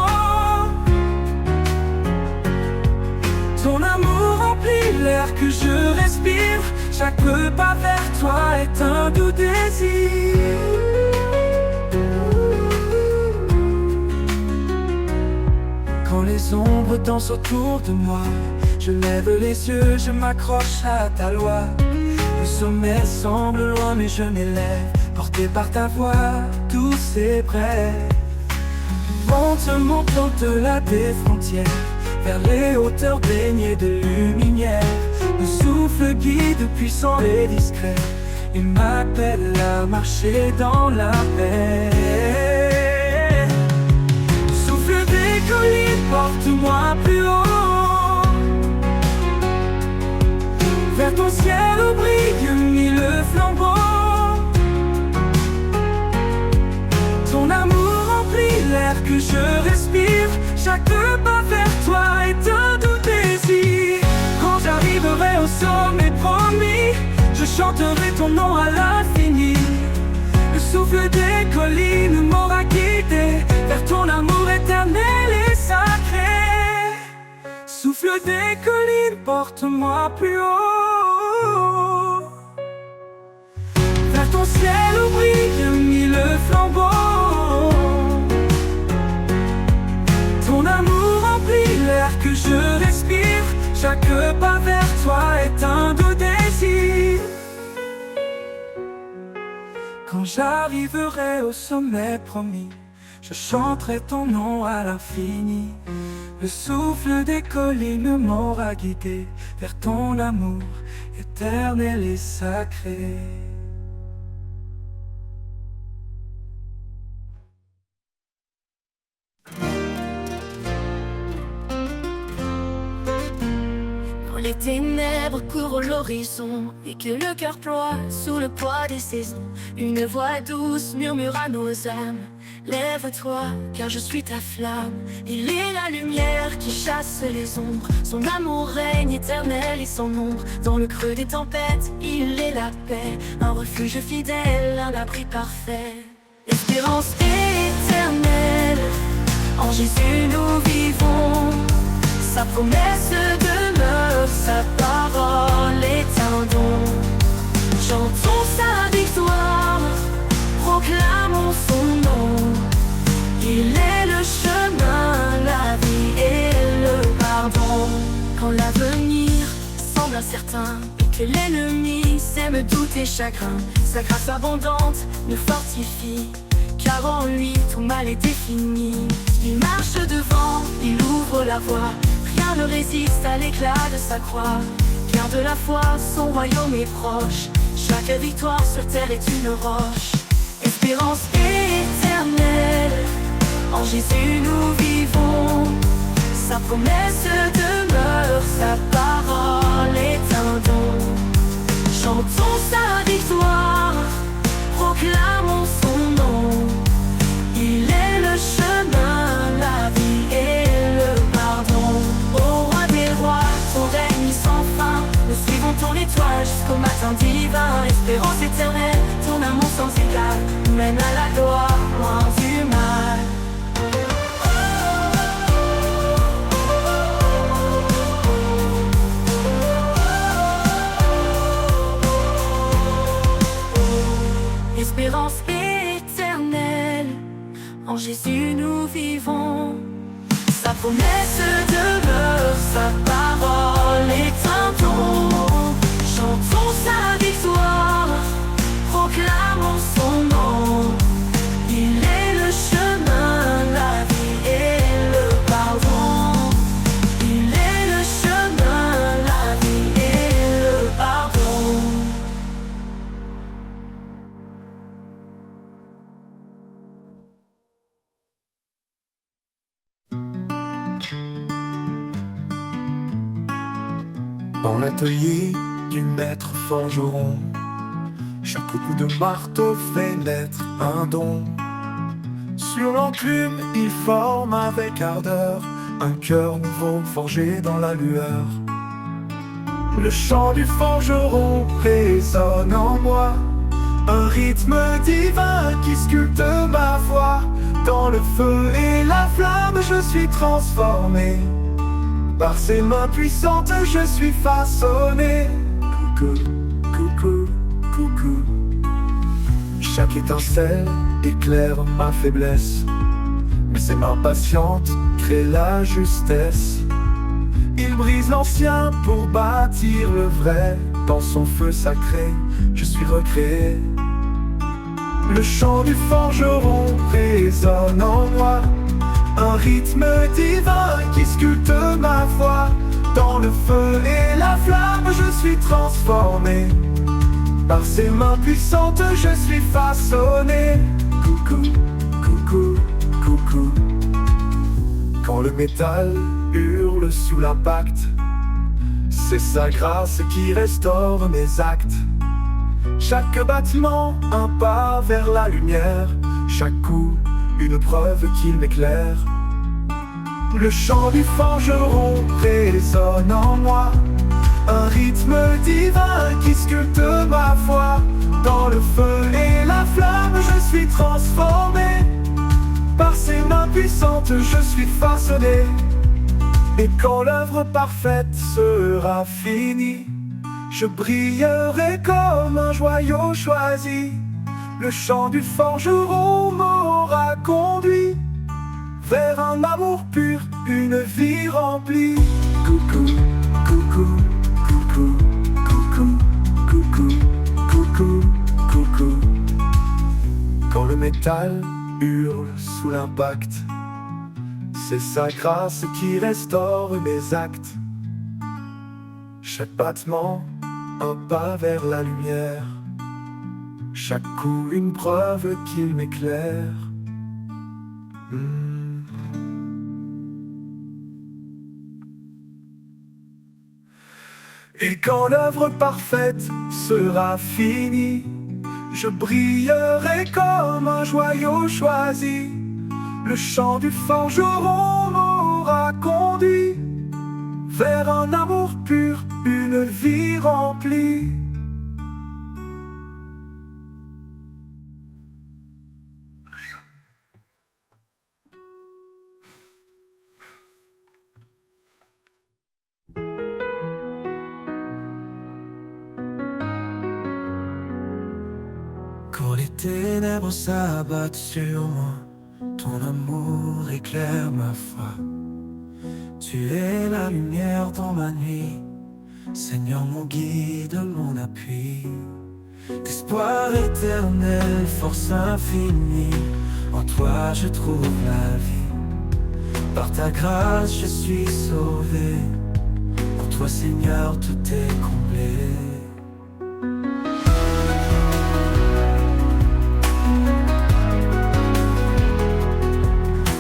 Ton amour remplit l'air que je respire, chaque pas vers toi est un doux désir. Quand les ombres dansent autour de moi, je lève les yeux, je m'accroche à ta loi. Le sommet semble loin mais je m'élève, porté par ta voix douce et brève. Monte, monte au-delà des frontières, vers les hauteurs baignées de lumière. Le souffle guide puissant et discret, il m'appelle à marcher dans la paix. Souffle des collines, porte-moi plus haut, vers ton ciel où brille mille flambeaux. Ton amour remplit l'air que je respire, Chaque pas vers toi est un doux désir. Quand j'arriverai au sommet promis, je chanterai ton nom à l'infini. Le souffle des collines m'aura guidé vers ton amour éternel et sacré. Souffle des collines, porte-moi plus haut, vers ton ciel où brille mille flambeaux. Ton amour remplit l'air que je respire. Chaque pas vers toi est un doux désir. Quand j'arriverai au sommet promis, je chanterai ton nom à l'infini. Le souffle des collines m'aura guidé vers ton amour éternel et sacré. Quand les ténèbres courent l'horizon et que le cœur ploie sous le poids des saisons, une voix douce murmure à nos âmes: lève-toi, car je suis ta flamme. Il est la lumière qui chasse les ombres. Son amour règne éternel et sans nombre. Dans le creux des tempêtes, il est la paix. Un refuge fidèle, un abri parfait. Espérance éternelle, en Jésus nous vivons. Sa promesse demeure, sa parole est un don. Chantons sa victoire, proclamons son nom. Il est le chemin, la vie et le pardon. Quand l'avenir semble incertain et que l'ennemi sème doute et chagrin, sa grâce abondante nous fortifie, car en lui tout mal est défini. Il marche devant, il ouvre la voie, rien ne résiste à l'éclat de sa croix. Garde la foi, son royaume est proche. Chaque victoire sur terre est une roche. Espérance éternelle, en Jésus nous vivons. Sa promesse demeure, sa parole est un don. Chantons sa victoire, proclamons son nom. Il est le chemin, la vie et le pardon. Ô roi des rois, ton règne sans fin, nous suivons ton étoile jusqu'au matin divin. Espérance éternelle, ton amour sans égal nous mène à la gloire, loin du mal. Espérance éternelle, en Jésus nous vivons. Sa promesse demeure, sa parole est un don. Chantons sa victoire, proclamons son nom. Il est le chemin, la vie et le pardon. Il est le chemin, la vie et le pardon. Dans l'atelier du maître forgeron, chaque coup de marteau fait naître un don. Sur l'enclume, il forme avec ardeur un cœur nouveau forgé dans la lueur. Le chant du forgeron résonne en moi, un rythme divin qui sculpte ma voix. Dans le feu et la flamme, je suis transformé. Par ses mains puissantes, je suis façonné. Coucou, coucou, coucou. Chaque étincelle éclaire ma faiblesse, mais ses mains patientes créent la justesse. Il brise l'ancien pour bâtir le vrai. Dans son feu sacré, je suis recréé. Le chant du forgeron résonne en moi, un rythme divin qui sculpte ma voix. Dans le feu et la flamme, je suis transformé. Par ses mains puissantes, je suis façonné. Coucou, coucou, coucou. Quand le métal hurle sous l'impact, c'est sa grâce qui restaure mes actes. Chaque battement, un pas vers la lumière. Chaque coup, une preuve qu'il m'éclaire. Le chant du forgeron résonne en moi, un rythme divin qui sculpte ma foi. Dans le feu et la flamme, je suis transformé. Par ses mains puissantes, je suis façonné. Et quand l'œuvre parfaite sera finie, je brillerai comme un joyau choisi. Le chant du forgeron m'aura conduit vers un amour pur, une vie remplie. Coucou, coucou, coucou, coucou, coucou, coucou, coucou. Quand le métal hurle sous l'impact, c'est sa grâce qui restaure mes actes. Chaque battement, un pas vers la lumière. Chaque coup, une preuve qu'il m'éclaire. Et quand l'œuvre parfaite sera finie, je brillerai comme un joyau choisi. Le chant du forgeron m'aura conduit vers un amour pur, une vie remplie. Quand les ténèbres s'abattent sur moi, ton amour éclaire ma foi. Tu es la lumière dans ma nuit, Seigneur mon guide, mon appui. Espoir éternel, force infinie, en toi je trouve la vie. Par ta grâce je suis sauvé, en toi Seigneur tout est comblé.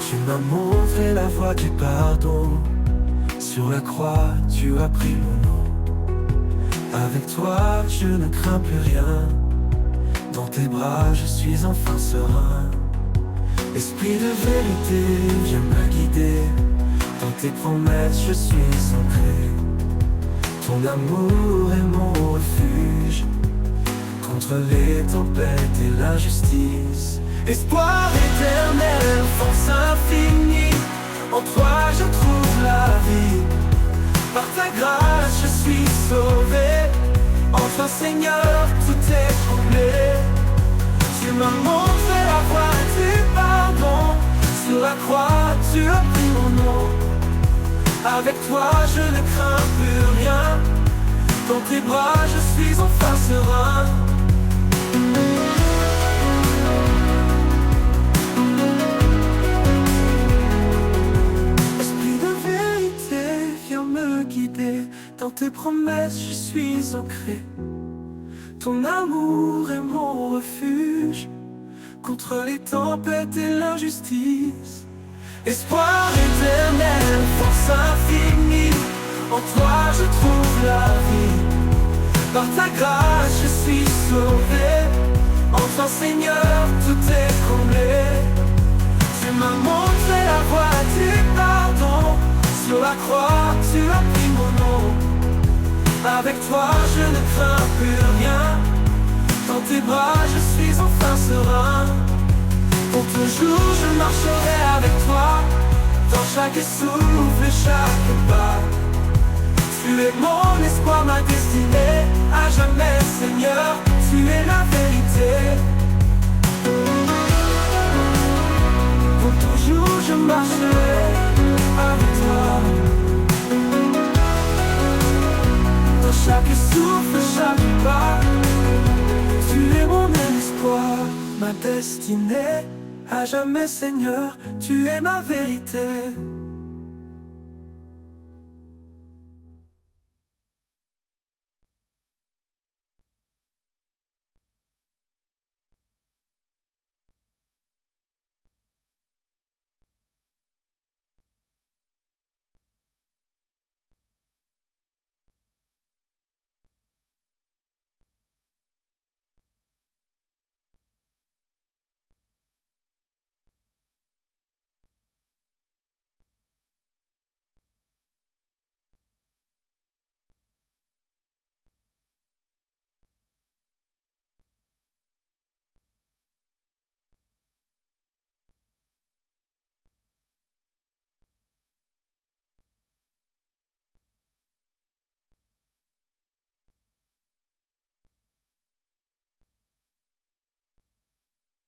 Tu m'as montré la voie du pardon, sur la croix tu as pris mon nom. Avec toi je ne crains plus rien, dans tes bras je suis enfin serein. Esprit de vérité, viens me guider, dans tes promesses je suis ancré. Ton amour est mon refuge, contre les tempêtes et l'injustice. Espoir éternel, force infinie, en toi je trouve la vie. Par ta grâce je suis sauvé, enfin Seigneur tout est comblé. Tu m'as montré la voie du pardon, sur la croix tu as pris mon nom. Avec toi je ne crains plus rien, dans tes bras je suis enfin serein. Dans tes promesses je suis ancré. Ton amour est mon refuge, contre les tempêtes et l'injustice. Espoir éternel, force infinie, en toi je trouve la vie. Par ta grâce je suis sauvé, enfin Seigneur tout est comblé. Tu m'as montré la voie du pardon, sur la croix tu as pris mon nom. Avec toi je ne crains plus rien, dans tes bras je suis enfin serein. Pour toujours je marcherai avec toi, dans chaque souffle et chaque pas. Tu es mon espoir, ma destinée, à jamais Seigneur, tu es la vérité. Pour toujours je marcherai avec toi, dans chaque souffle, chaque pas. Tu es mon espoir, ma destinée, à jamais Seigneur, tu es ma vérité.